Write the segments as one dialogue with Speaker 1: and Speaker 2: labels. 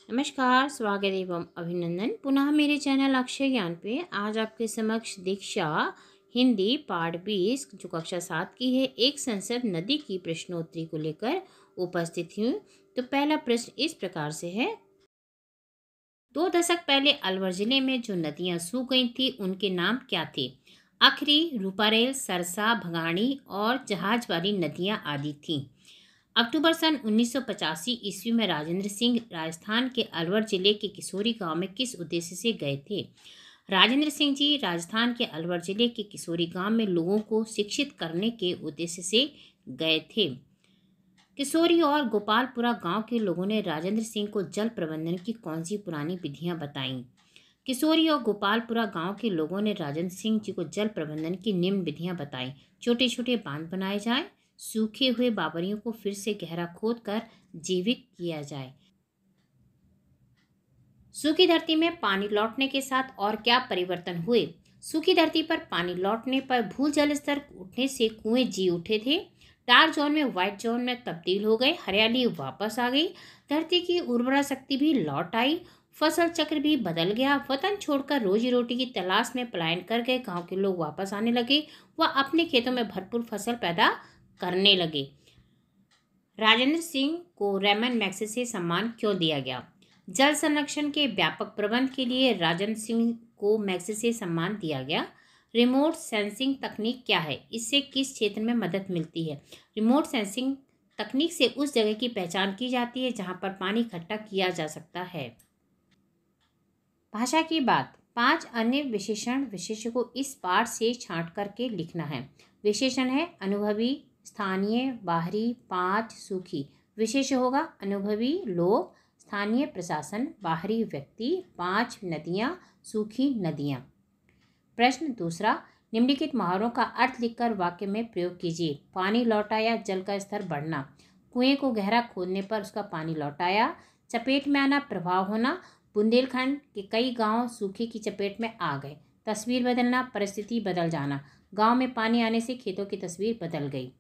Speaker 1: नमस्कार, स्वागत एवं अभिनंदन पुनः मेरे चैनल अक्षय ज्ञान पे। आज आपके समक्ष दीक्षा हिंदी पाठ 20 जो कक्षा 7 की है, एक संसद नदी की प्रश्नोत्तरी को लेकर उपस्थित हूँ। तो पहला प्रश्न इस प्रकार से है, 2 दशक पहले अलवर जिले में जो नदियां सूख गई थी उनके नाम क्या थे? अखरी, रूपारेल, सरसा, भगाड़ी और जहाज वाली नदियां आदि थीं। अक्टूबर सन 1985 ईस्वी में राजेंद्र सिंह राजस्थान के अलवर जिले के किशोरी गांव में किस उद्देश्य से गए थे? राजेंद्र सिंह जी राजस्थान के अलवर जिले के किशोरी गांव में लोगों को शिक्षित करने के उद्देश्य से गए थे। किशोरी और गोपालपुरा गांव के लोगों ने राजेंद्र सिंह को जल प्रबंधन की कौन सी पुरानी विधियां बताईं? किशोरी और गोपालपुरा गांव के लोगों ने राजेंद्र सिंह जी को जल प्रबंधन की निम्न विधियां बताई। छोटे छोटे बांध बनाए जाएं, सूखे हुए बावरियों को फिर से गहरा खोद कर जीवित किया जाए। सूखी धरती में पानी लौटने के साथ और क्या परिवर्तन हुए? सूखी धरती पर पानी लौटने पर भू जल स्तर उठने से कुएं जी उठे थे। डार्क जोन में व्हाइट जोन में तब्दील हो गए, हरियाली वापस आ गई, धरती की उर्वरा शक्ति भी लौट आई, फसल चक्र भी बदल गया। वतन छोड़कर रोजी रोटी की तलाश में पलायन कर गए गांव के लोग वापस आने लगे, वह अपने खेतों में भरपूर फसल पैदा करने लगे। राजेंद्र सिंह को रेमन मैग्सेसे सम्मान क्यों दिया गया? जल संरक्षण के व्यापक प्रबंध के लिए राजेंद्र सिंह को मैग्सेसे सम्मान दिया गया। रिमोट सेंसिंग तकनीक क्या है? इससे किस क्षेत्र में मदद मिलती है? रिमोट सेंसिंग तकनीक से उस जगह की पहचान की जाती है जहां पर पानी इकट्ठा किया जा सकता है। भाषा की बात, 5 अन्य विशेषण विशेष्य को इस पाठ से छांट करके लिखना है। विशेषण है अनुभवी, स्थानीय, बाहरी, 5 सूखी। विशेष्य होगा अनुभवी लोग, स्थानीय प्रशासन, बाहरी व्यक्ति, 5 नदियाँ, सूखी नदियाँ। प्रश्न दूसरा, निम्नलिखित मुहावरों का अर्थ लिखकर वाक्य में प्रयोग कीजिए। पानी लौटाया, जल का स्तर बढ़ना। कुएं को गहरा खोदने पर उसका पानी लौटाया। चपेट में आना, प्रभाव होना। बुंदेलखंड के कई गांव सूखे की चपेट में आ गए। तस्वीर बदलना, परिस्थिति बदल जाना। गांव में पानी आने से खेतों की तस्वीर बदल गई।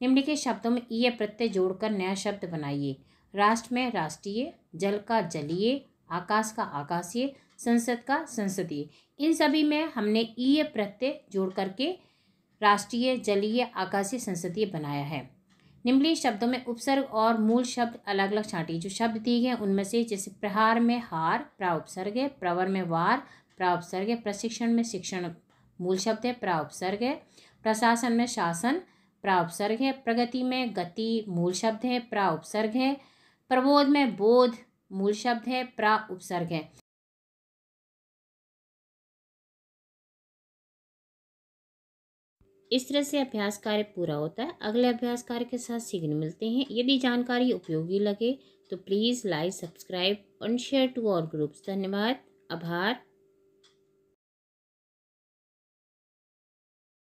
Speaker 1: निम्नलिखित शब्दों में ईय प्रत्यय जोड़कर नया शब्द बनाइए। राष्ट्र में राष्ट्रीय, जल का जलीय, आकाश का आकाशीय, संसद का संसदीय। इन सभी में हमने ईय प्रत्यय जोड़ करके राष्ट्रीय, जलीय, आकाशीय, संसदीय बनाया है। निम्नलिखित शब्दों में उपसर्ग और मूल शब्द अलग अलग छांटिए। जो शब्द दिए गए उनमें से जैसे प्रहार में हार, प्रा उपसर्ग है। प्रवर में वार, प्रा उपसर्ग है। प्रशिक्षण में शिक्षण मूल शब्द है, प्रा उपसर्ग है। प्रशासन में शासन, प्रा उपसर्ग है। प्रगति में गति मूल शब्द है, प्रा उपसर्ग है। प्रबोध में बोध मूल शब्द है, प्रा उपसर्ग है। इस तरह से अभ्यास कार्य पूरा होता है। अगले अभ्यास कार्य के साथ शीघ्र मिलते हैं। यदि जानकारी उपयोगी लगे तो प्लीज़ लाइक, सब्सक्राइब और शेयर टू और ग्रुप्स। धन्यवाद, आभार।